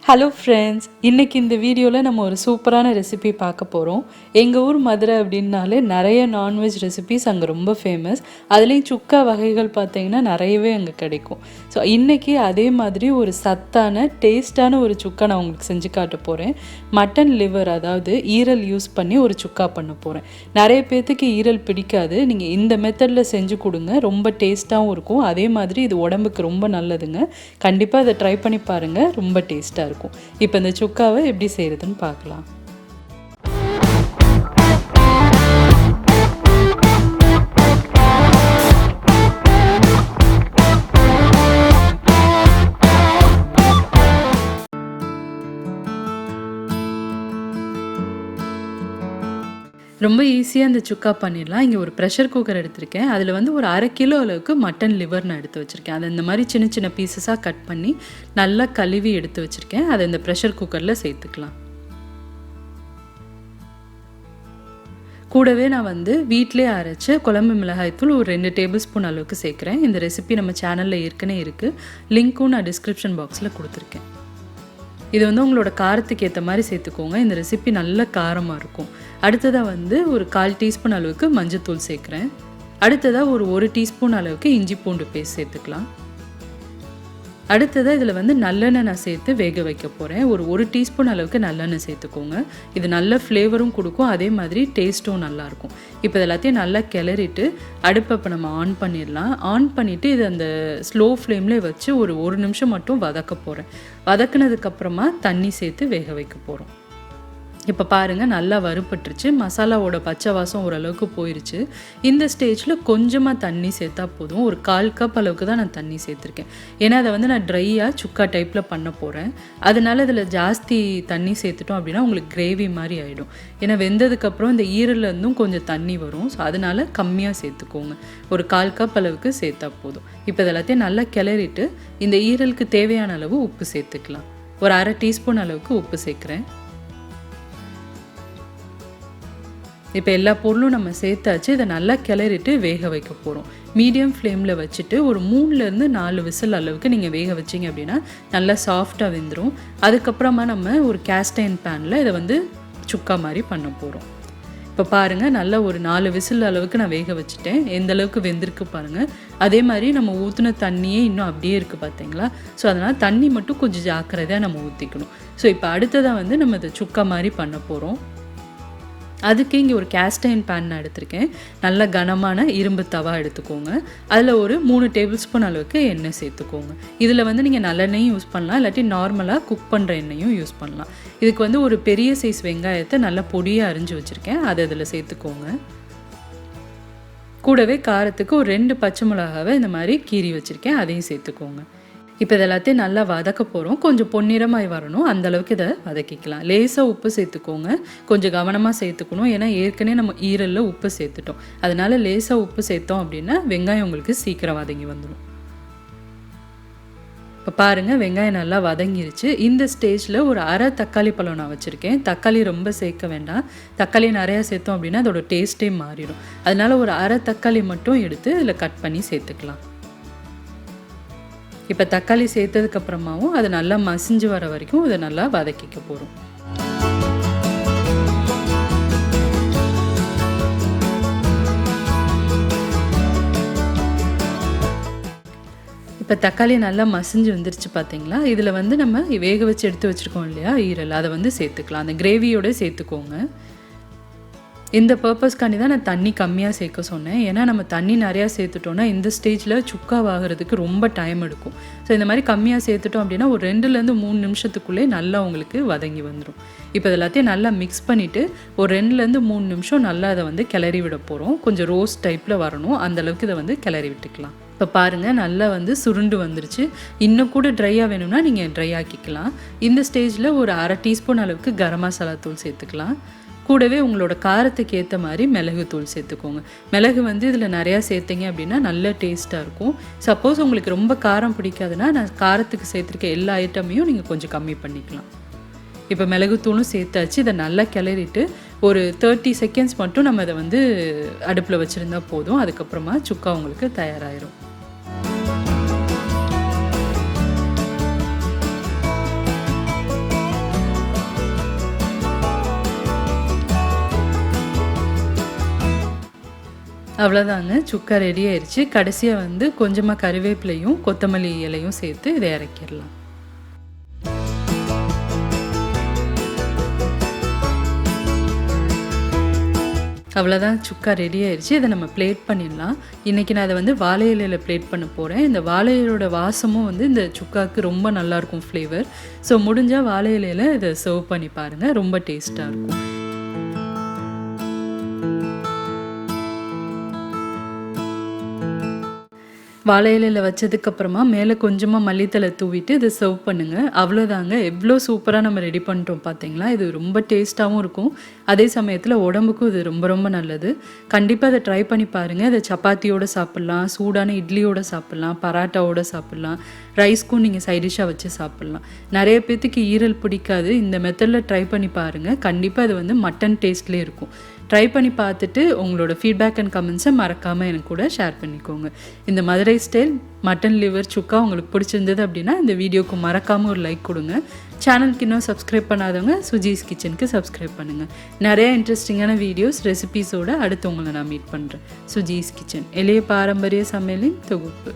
Hello friends, இன்றைக்கி இந்த வீடியோவில் நம்ம ஒரு சூப்பரான ரெசிபி பார்க்க போகிறோம். எங்கள் ஊர் மதுரை அப்படின்னாலே நிறைய நான்வெஜ் ரெசிபிஸ் அங்கே ரொம்ப ஃபேமஸ். அதுலேயும் சுக்கா வகைகள் பார்த்திங்கன்னா நிறையவே அங்கே கிடைக்கும். ஸோ இன்றைக்கி அதே மாதிரி ஒரு சத்தான டேஸ்டான ஒரு சுக்கா நான் உங்களுக்கு செஞ்சு காட்ட போகிறேன். மட்டன் லிவர், அதாவது ஈரல் யூஸ் பண்ணி ஒரு சுக்கா பண்ண போகிறேன். நிறைய பேர்த்துக்கு ஈரல் பிடிக்காது. நீங்கள் இந்த மெத்தடில் செஞ்சு கொடுங்க, ரொம்ப டேஸ்ட்டாகவும் இருக்கும். அதே மாதிரி இது உடம்புக்கு ரொம்ப நல்லதுங்க. கண்டிப்பாக இதை ட்ரை பண்ணி பாருங்கள், ரொம்ப டேஸ்ட்டாக இருக்கும். இப்போ இந்த சுக்காவை எப்படி செய்யறதுன்னு பார்க்கலாம். ரொம்ப ஈஸியாக இந்த சுக்கா பண்ணிடலாம். இங்கே ஒரு ப்ரெஷர் குக்கர் எடுத்திருக்கேன். அதில் வந்து ஒரு 1/2 கிலோ அளவுக்கு மட்டன் லிவர் நான் எடுத்து வச்சுருக்கேன். அதை இந்த மாதிரி சின்ன சின்ன பீசஸாக கட் பண்ணி நல்லா கழுவி எடுத்து வச்சுருக்கேன். அதை இந்த ப்ரெஷர் குக்கரில் சேர்த்துக்கலாம். கூடவே நான் வந்து வீட்டிலே அரைச்ச குழம்பு மிளகாய்த்தூள் ஒரு 2 டேபிள் ஸ்பூன் அளவுக்கு சேர்க்குறேன். இந்த ரெசிபி நம்ம சேனலில் ஏற்கனவே இருக்குது. லிங்க்கும் நான் டிஸ்கிரிப்ஷன் பாக்ஸில் கொடுத்துருக்கேன். இது வந்து உங்களோட காரத்துக்கு ஏற்ற மாதிரி சேர்த்துக்கோங்க. இந்த ரெசிபி நல்ல காரமாக இருக்கும். அடுத்ததாக வந்து ஒரு 1/4 டீஸ்பூன் அளவுக்கு மஞ்சத்தூள் சேர்க்குறேன். அடுத்ததாக ஒரு 1 டீஸ்பூன் அளவுக்கு இஞ்சி பூண்டு பேஸ்ட் சேர்த்துக்கலாம். அடுத்ததாக இதில் வந்து நல்லெண்ணெய் நான் சேர்த்து வேக வைக்க போகிறேன். ஒரு 1 டீஸ்பூன் அளவுக்கு நல்லெண்ணெய் சேர்த்துக்கோங்க. இது நல்ல ஃப்ளேவரும் கொடுக்கும், அதே மாதிரி டேஸ்ட்டும் நல்லாயிருக்கும். இப்போ எல்லாத்தையும் நல்லா கிளறிட்டு அடுப்பை இப்போ நம்ம ஆன் பண்ணிடலாம். ஆன் பண்ணிவிட்டு இது அந்த ஸ்லோ ஃப்ளேம்லேயே வச்சு ஒரு 1 நிமிஷம் மட்டும் வதக்க போகிறேன். வதக்குனதுக்கப்புறமா தண்ணி சேர்த்து வேக வைக்க போகிறோம். இப்போ பாருங்கள், நல்லா வறுபட்டுருச்சு. மசாலாவோட பச்சை வாசம் ஓரளவுக்கு போயிடுச்சு. இந்த ஸ்டேஜில் கொஞ்சமாக தண்ணி சேர்த்தா போதும். ஒரு 1/4 கப் அளவுக்கு தான் நான் தண்ணி சேர்த்துருக்கேன். ஏன்னா அதை வந்து நான் ட்ரையாக சுக்கா டைப்பில் பண்ண போகிறேன். அதனால இதில் ஜாஸ்தி தண்ணி சேர்த்துட்டோம் அப்படின்னா உங்களுக்கு கிரேவி மாதிரி ஆகிடும். ஏன்னா வெந்ததுக்கப்புறம் இந்த ஈரல்லேருந்தும் கொஞ்சம் தண்ணி வரும். ஸோ அதனால் கம்மியாக சேர்த்துக்கோங்க. ஒரு 1/4 கப் அளவுக்கு சேர்த்தா போதும். இப்போ இதெல்லாத்தையும் நல்லா கிளறிட்டு இந்த ஈரலுக்கு தேவையான அளவு உப்பு சேர்த்துக்கலாம். ஒரு 1/2 டீஸ்பூன் அளவுக்கு உப்பு சேர்க்குறேன். இப்போ எல்லா பொருளும் நம்ம சேர்த்தாச்சு. இதை நல்லா கிளறிட்டு வேக வைக்க போகிறோம். மீடியம் ஃப்ளேமில் வச்சுட்டு ஒரு 3லேருந்து 4 விசில் அளவுக்கு நீங்கள் வேக வச்சிங்க அப்படின்னா நல்லா சாஃப்டாக வெந்துடும். அதுக்கப்புறமா நம்ம ஒரு கேஸ்ட் அயர்ன் பேனில் இதை வந்து சுக்கா மாதிரி பண்ண போகிறோம். இப்போ பாருங்கள், நல்லா ஒரு 4 விசில் அளவுக்கு நான் வேக வச்சுட்டேன். எந்த அளவுக்கு வெந்திருக்கு பாருங்கள். அதே மாதிரி நம்ம ஊற்றின தண்ணியே இன்னும் அப்படியே இருக்குது பார்த்தீங்களா. ஸோ அதனால் தண்ணி மட்டும் கொஞ்சம் ஜாக்கிரதையாக நம்ம ஊற்றிக்கணும். ஸோ இப்போ அடுத்ததாக வந்து நம்ம இதை சுக்கா மாதிரி பண்ண போகிறோம். அதுக்கு இங்கே ஒரு கேஸ்ட் அயர்ன் பேன் நான் எடுத்திருக்கேன். நல்ல கனமான இரும்பு தவா எடுத்துக்கோங்க. அதில் ஒரு 3 டேபிள் ஸ்பூன் அளவுக்கு எண்ணெய் சேர்த்துக்கோங்க. இதில் வந்து நீங்கள் நல்லெண்ணெயும் யூஸ் பண்ணலாம், இல்லாட்டி நார்மலாக குக் பண்ணுற எண்ணெயும் யூஸ் பண்ணலாம். இதுக்கு வந்து ஒரு பெரிய சைஸ் வெங்காயத்தை நல்லா பொடியாக அரிஞ்சு வச்சுருக்கேன். அதை இதில் சேர்த்துக்கோங்க. கூடவே காரத்துக்கு ஒரு 2 பச்சை மிளகாவை இந்த மாதிரி கீறி வச்சுருக்கேன், அதையும் சேர்த்துக்கோங்க. இப்போ இதெல்லாத்தையும் நல்லா வதக்க போகிறோம். கொஞ்சம் பொன்னிறமாய் வரணும், அந்தளவுக்கு இதை வதக்கிக்கலாம். லேசாக உப்பு சேர்த்துக்கோங்க. கொஞ்சம் கவனமாக சேர்த்துக்கணும், ஏன்னா ஏற்கனவே நம்ம ஈரலில் உப்பு சேர்த்துட்டோம். அதனால் லேசாக உப்பு சேர்த்தோம் அப்படின்னா வெங்காயம் உங்களுக்கு சீக்கிரம் வதங்கி வந்துடும். இப்போ பாருங்கள், வெங்காயம் நல்லா வதங்கிருச்சு. இந்த ஸ்டேஜில் ஒரு 1/2 தக்காளி பழம் நான் வச்சுருக்கேன். தக்காளி ரொம்ப சேர்க்க வேண்டாம். தக்காளி நிறையா சேர்த்தோம் அப்படின்னா அதோட டேஸ்ட்டே மாறிடும். அதனால் ஒரு 1/2 தக்காளி மட்டும் எடுத்து இதில் கட் பண்ணி சேர்த்துக்கலாம். இப்போ தக்காளி சேர்த்ததுக்கப்புறமாவும் அதை நல்லா மசிஞ்சு வர வரைக்கும் இதை நல்லா வதக்கிக்க போகிறோம். இப்போ தக்காளி நல்லா மசிஞ்சு வந்துருச்சு பார்த்தீங்களா. இதில் வந்து நம்ம வேக வச்சு எடுத்து வச்சுருக்கோம் இல்லையா ஈரல், அதை வந்து சேர்த்துக்கலாம். அந்த கிரேவியோடு சேர்த்துக்கோங்க. இந்த பர்பஸ்க்காண்டி தான் நான் தண்ணி கம்மியாக சேர்க்க சொன்னேன். ஏன்னா நம்ம தண்ணி நிறையா சேர்த்துட்டோன்னா இந்த ஸ்டேஜில் சுக்காவாகிறதுக்கு ரொம்ப டைம் எடுக்கும். ஸோ இந்த மாதிரி கம்மியாக சேர்த்துட்டோம் அப்படின்னா ஒரு 2லேருந்து 3 நிமிஷத்துக்குள்ளே நல்லா உங்களுக்கு வதங்கி வந்துடும். இப்போ எல்லாத்தையும் நல்லா மிக்ஸ் பண்ணிவிட்டு ஒரு 2லேருந்து 3 நிமிஷம் நல்லா அதை வந்து கிளறி விட போகிறோம். கொஞ்சம் ரோஸ்ட் டைப்பில் வரணும், அந்தளவுக்கு இதை வந்து கிளறி விட்டுக்கலாம். இப்போ பாருங்கள், நல்லா வந்து சுருண்டு வந்துருச்சு. இன்னும் கூட ட்ரையாக வேணும்னா நீங்கள் ட்ரை ஆக்கிக்கலாம். இந்த ஸ்டேஜில் ஒரு 1/2 டீஸ்பூன் அளவுக்கு கரம் மசாலா தூள் சேர்த்துக்கலாம். கூடவே உங்களோட காரத்துக்கு ஏற்ற மாதிரி மிளகு தூள் சேர்த்துக்கோங்க. மிளகு வந்து இதில் நிறையா சேர்த்திங்க அப்படின்னா நல்ல டேஸ்ட்டாக இருக்கும். சப்போஸ் உங்களுக்கு ரொம்ப காரம் பிடிக்காதுன்னா நான் காரத்துக்கு சேர்த்துருக்க எல்லா ஐட்டமையும் நீங்கள் கொஞ்சம் கம்மி பண்ணிக்கலாம். இப்போ மிளகுத்தூளும் சேர்த்தாச்சு. இதை நல்லா கிளறிட்டு ஒரு 30 செகண்ட்ஸ் மட்டும் நம்ம இதை வந்து அடுப்பில் வச்சுருந்தா போதும். அதுக்கப்புறமா சுக்கா உங்களுக்கு தயாராகிடும். அவ்வளோதாங்க, சுக்கா ரெடி ஆயிடுச்சு. கடைசியாக வந்து கொஞ்சமாக கறிவேப்பிலையும் கொத்தமல்லி இலையும் சேர்த்து இதை இறக்கிடலாம். அவ்வளோதான், சுக்கா ரெடி ஆயிடுச்சு. இதை நம்ம பிளேட் பண்ணிடலாம். இன்றைக்கி நான் அதை வந்து வாழை இலையில் பிளேட் பண்ண போகிறேன். இந்த வாழை இலையோட வாசமும் வந்து இந்த சுக்காவுக்கு ரொம்ப நல்லாயிருக்கும் ஃப்ளேவர். ஸோ முடிஞ்சால் வாழை இலையில் இதை சர்வ் பண்ணி பாருங்கள், ரொம்ப டேஸ்ட்டாக இருக்கும். வாழை இலையில் வச்சதுக்கப்புறமா மேலே கொஞ்சமாக மல்லித்தலை தூவிட்டு இதை சர்வ் பண்ணுங்கள். அவ்வளோதாங்க, எவ்வளோ சூப்பராக நம்ம ரெடி பண்ணிட்டோம் பார்த்தீங்களா. இது ரொம்ப டேஸ்ட்டாகவும் இருக்கும், அதே சமயத்தில் உடம்புக்கும் இது ரொம்ப ரொம்ப நல்லது. கண்டிப்பாக அதை ட்ரை பண்ணி பாருங்கள். இதை சப்பாத்தியோடு சாப்பிட்லாம், சூடான இட்லியோடு சாப்பிட்லாம், பராட்டாவோடு சாப்பிட்லாம், ரைஸ்க்கும் நீங்கள் சைடிஷ்ஷாக வச்சு சாப்பிட்லாம். நிறைய பேர்த்துக்கு ஈரல் பிடிக்காது. இந்த மெத்தடில் ட்ரை பண்ணி பாருங்கள். கண்டிப்பாக இது வந்து மட்டன் டேஸ்ட்லேயே இருக்கும். ட்ரை பண்ணி பார்த்துட்டு உங்களோட ஃபீட்பேக் அண்ட் கமெண்ட்ஸை மறக்காமல் எனக்கு கூட ஷேர் பண்ணிக்கோங்க. இந்த மதுரை ஸ்டைல் மட்டன் லிவர் சுக்கா உங்களுக்கு பிடிச்சிருந்தது அப்படின்னா இந்த வீடியோக்கு மறக்காமல் ஒரு லைக் கொடுங்க. சேனலுக்கு இன்னும் சப்ஸ்கிரைப் பண்ணாதவங்க சுஜிஸ் கிச்சனுக்கு சப்ஸ்கிரைப் பண்ணுங்கள். நிறைய இன்ட்ரெஸ்டிங்கான வீடியோஸ் ரெசிபீஸோடு அடுத்து உங்களை நான் மீட் பண்ணுறேன். சுஜிஸ் கிச்சன், எளிய பாரம்பரிய சமையலின் தொகுப்பு.